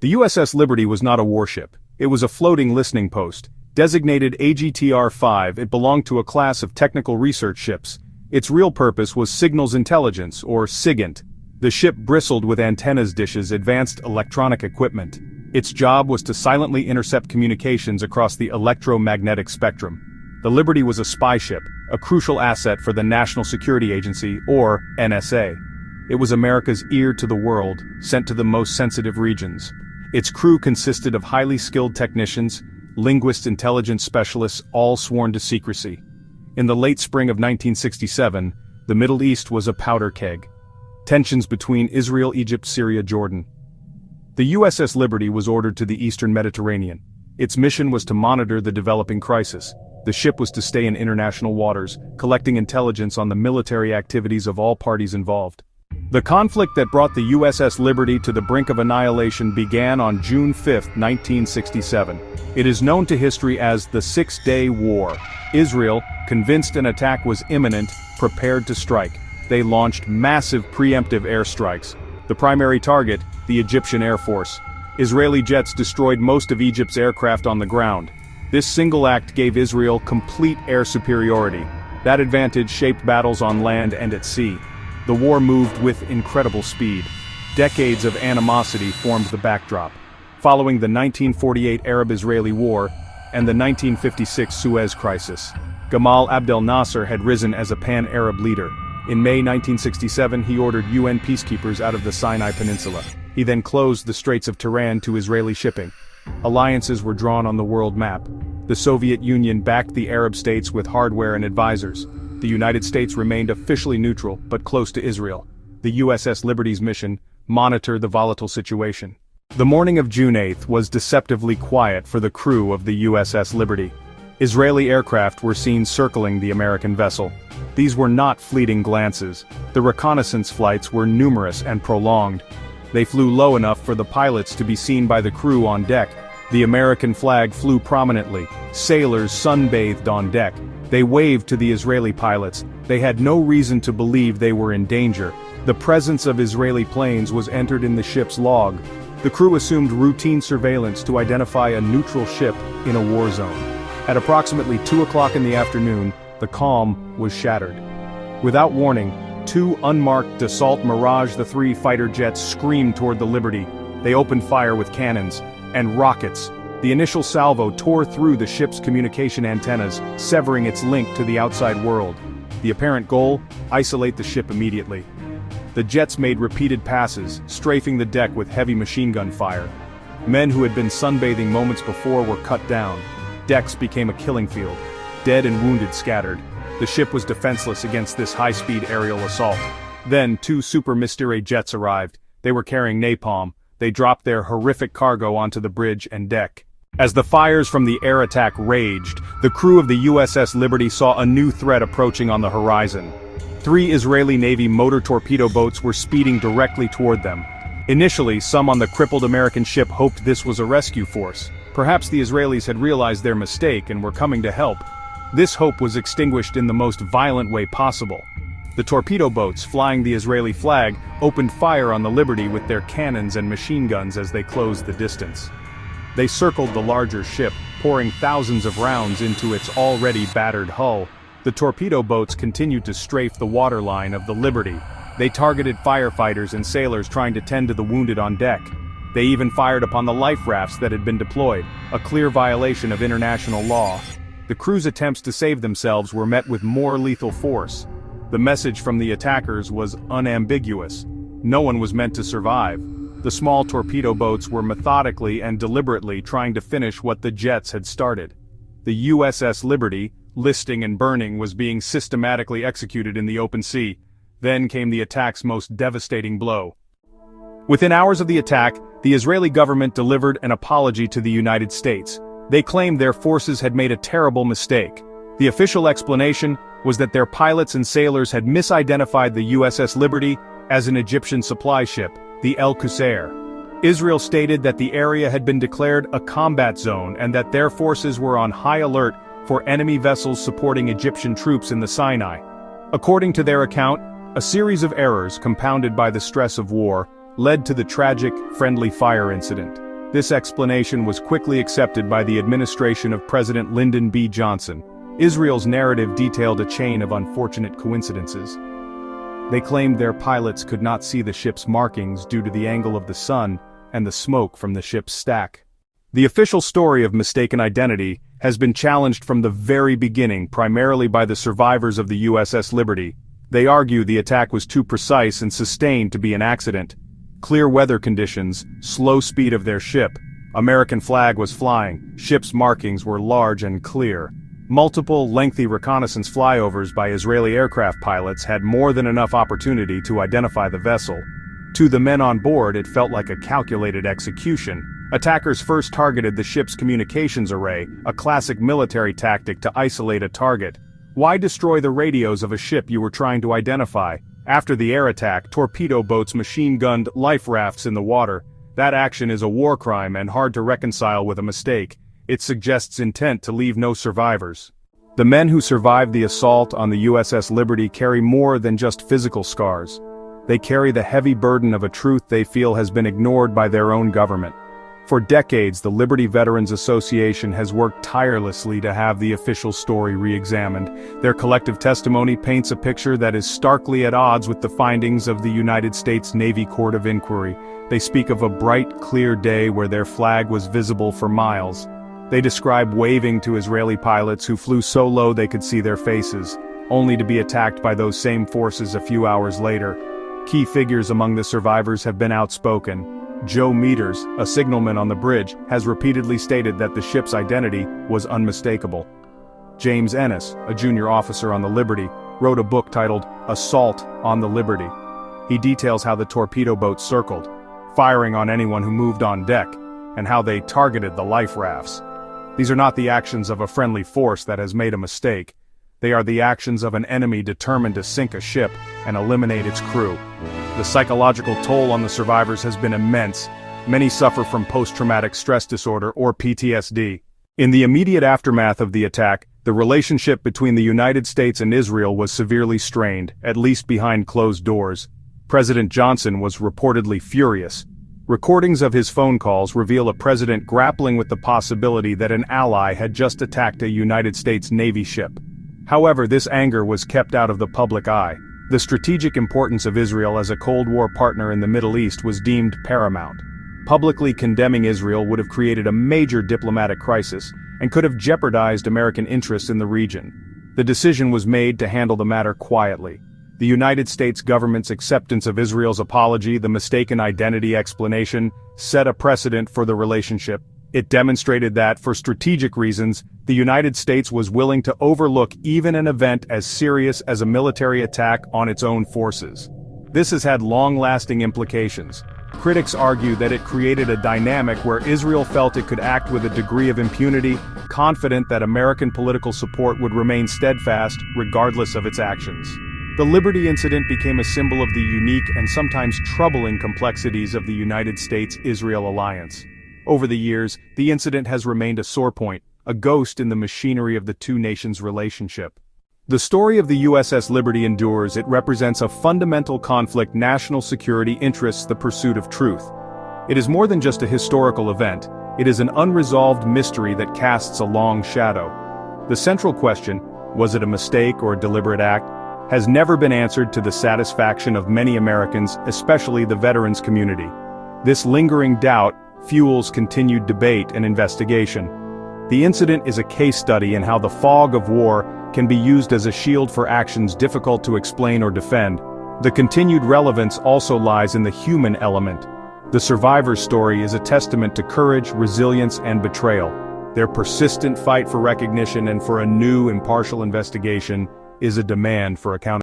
The USS Liberty was not a warship. It was a floating listening post. Designated AGTR-5, it belonged to a class of technical research ships. Its real purpose was signals intelligence, or SIGINT. The ship bristled with antennas dishes, advanced electronic equipment. Its job was to silently intercept communications across the electromagnetic spectrum. The Liberty was a spy ship, a crucial asset for the National Security Agency, or NSA. It was America's ear to the world, sent to the most sensitive regions. Its crew consisted of highly skilled technicians, linguists, intelligence specialists, all sworn to secrecy. In the late spring of 1967, the Middle East was a powder keg. Tensions between Israel, Egypt, Syria, Jordan. The USS Liberty was ordered to the eastern Mediterranean. Its mission was to monitor the developing crisis. The ship was to stay in international waters, collecting intelligence on the military activities of all parties involved. The conflict that brought the USS Liberty to the brink of annihilation began on June 5, 1967. It is known to history as the Six-Day War. Israel, convinced an attack was imminent, prepared to strike. They launched massive preemptive airstrikes. The primary target, the Egyptian Air Force. Israeli jets destroyed most of Egypt's aircraft on the ground. This single act gave Israel complete air superiority. That advantage shaped battles on land and at sea. The war moved with incredible speed. Decades of animosity formed the backdrop. Following the 1948 Arab-Israeli War and the 1956 Suez Crisis, Gamal Abdel Nasser had risen as a pan-Arab leader. In May 1967, he ordered UN peacekeepers out of the Sinai Peninsula. He then closed the Straits of Tiran to Israeli shipping. Alliances were drawn on the world map. The Soviet Union backed the Arab states with hardware and advisors. The United States remained officially neutral, but close to Israel. The USS Liberty's mission: monitor the volatile situation. The morning of June 8 was deceptively quiet for the crew of the USS Liberty. Israeli aircraft were seen circling the American vessel. These were not fleeting glances. The reconnaissance flights were numerous and prolonged. They flew low enough for the pilots to be seen by the crew on deck. The American flag flew prominently. Sailors sunbathed on deck. They waved to the Israeli pilots. They had no reason to believe they were in danger. The presence of Israeli planes was entered in the ship's log. The crew assumed routine surveillance to identify a neutral ship in a war zone. At approximately 2 o'clock in the afternoon, the calm was shattered. Without warning, 2 unmarked Dassault Mirage III fighter jets screamed toward the Liberty. They opened fire with cannons and rockets. The initial salvo tore through the ship's communication antennas, severing its link to the outside world. The apparent goal: isolate the ship immediately. The jets made repeated passes, strafing the deck with heavy machine gun fire. Men who had been sunbathing moments before were cut down. Decks became a killing field. Dead and wounded scattered. The ship was defenseless against this high-speed aerial assault. Then 2 Super Mystère jets arrived. They were carrying napalm. They dropped their horrific cargo onto the bridge and deck. As the fires from the air attack raged, the crew of the USS Liberty saw a new threat approaching on the horizon. 3 Israeli Navy motor torpedo boats were speeding directly toward them. Initially, some on the crippled American ship hoped this was a rescue force. Perhaps the Israelis had realized their mistake and were coming to help. This hope was extinguished in the most violent way possible. The torpedo boats, flying the Israeli flag, opened fire on the Liberty with their cannons and machine guns as they closed the distance. They circled the larger ship, pouring thousands of rounds into its already battered hull. The torpedo boats continued to strafe the waterline of the Liberty. They targeted firefighters and sailors trying to tend to the wounded on deck. They even fired upon the life rafts that had been deployed, a clear violation of international law. The crew's attempts to save themselves were met with more lethal force. The message from the attackers was unambiguous. No one was meant to survive. The small torpedo boats were methodically and deliberately trying to finish what the jets had started. The USS Liberty, listing and burning, was being systematically executed in the open sea. Then came the attack's most devastating blow. Within hours of the attack, the Israeli government delivered an apology to the United States. They claimed their forces had made a terrible mistake. The official explanation was that their pilots and sailors had misidentified the USS Liberty as an Egyptian supply ship, the El Qusair. Israel stated that the area had been declared a combat zone and that their forces were on high alert for enemy vessels supporting Egyptian troops in the Sinai. According to their account, a series of errors compounded by the stress of war led to the tragic friendly fire incident. This explanation was quickly accepted by the administration of President Lyndon B. Johnson. Israel's narrative detailed a chain of unfortunate coincidences. They claimed their pilots could not see the ship's markings due to the angle of the sun and the smoke from the ship's stack. The official story of mistaken identity has been challenged from the very beginning, primarily by the survivors of the USS Liberty. They argue the attack was too precise and sustained to be an accident. Clear weather conditions, slow speed of their ship, American flag was flying, ship's markings were large and clear. Multiple, lengthy reconnaissance flyovers by Israeli aircraft pilots had more than enough opportunity to identify the vessel. To the men on board, it felt like a calculated execution. Attackers first targeted the ship's communications array, a classic military tactic to isolate a target. Why destroy the radios of a ship you were trying to identify? After the air attack, torpedo boats machine-gunned life rafts in the water. That action is a war crime and hard to reconcile with a mistake. It suggests intent to leave no survivors. The men who survived the assault on the USS Liberty carry more than just physical scars. They carry the heavy burden of a truth they feel has been ignored by their own government. For decades, the Liberty Veterans Association has worked tirelessly to have the official story re-examined. Their collective testimony paints a picture that is starkly at odds with the findings of the United States Navy Court of Inquiry. They speak of a bright, clear day where their flag was visible for miles. They describe waving to Israeli pilots who flew so low they could see their faces, only to be attacked by those same forces a few hours later. Key figures among the survivors have been outspoken. Joe Meters, a signalman on the bridge, has repeatedly stated that the ship's identity was unmistakable. James Ennis, a junior officer on the Liberty, wrote a book titled Assault on the Liberty. He details how the torpedo boat circled, firing on anyone who moved on deck, and how they targeted the life rafts. These are not the actions of a friendly force that has made a mistake. They are the actions of an enemy determined to sink a ship and eliminate its crew. The psychological toll on the survivors has been immense. Many suffer from post-traumatic stress disorder or PTSD. In the immediate aftermath of the attack, the relationship between the United States and Israel was severely strained, at least behind closed doors. President Johnson was reportedly furious. Recordings of his phone calls reveal a president grappling with the possibility that an ally had just attacked a United States Navy ship. However, this anger was kept out of the public eye. The strategic importance of Israel as a Cold War partner in the Middle East was deemed paramount. Publicly condemning Israel would have created a major diplomatic crisis, and could have jeopardized American interests in the region. The decision was made to handle the matter quietly. The United States government's acceptance of Israel's apology, the mistaken identity explanation, set a precedent for the relationship. It demonstrated that, for strategic reasons, the United States was willing to overlook even an event as serious as a military attack on its own forces. This has had long-lasting implications. Critics argue that it created a dynamic where Israel felt it could act with a degree of impunity, confident that American political support would remain steadfast regardless of its actions. The Liberty incident became a symbol of the unique and sometimes troubling complexities of the United States-Israel alliance. Over the years, the incident has remained a sore point, a ghost in the machinery of the two nations' relationship. The story of the USS Liberty endures. It represents a fundamental conflict: national security interests, the pursuit of truth. It is more than just a historical event, it is an unresolved mystery that casts a long shadow. The central question, was it a mistake or a deliberate act, has never been answered to the satisfaction of many Americans, especially the veterans community. This lingering doubt fuels continued debate and investigation. The incident is a case study in how the fog of war can be used as a shield for actions difficult to explain or defend. The continued relevance also lies in the human element. The survivor's story is a testament to courage, resilience, and betrayal. Their persistent fight for recognition and for a new, impartial investigation is a demand for accountability.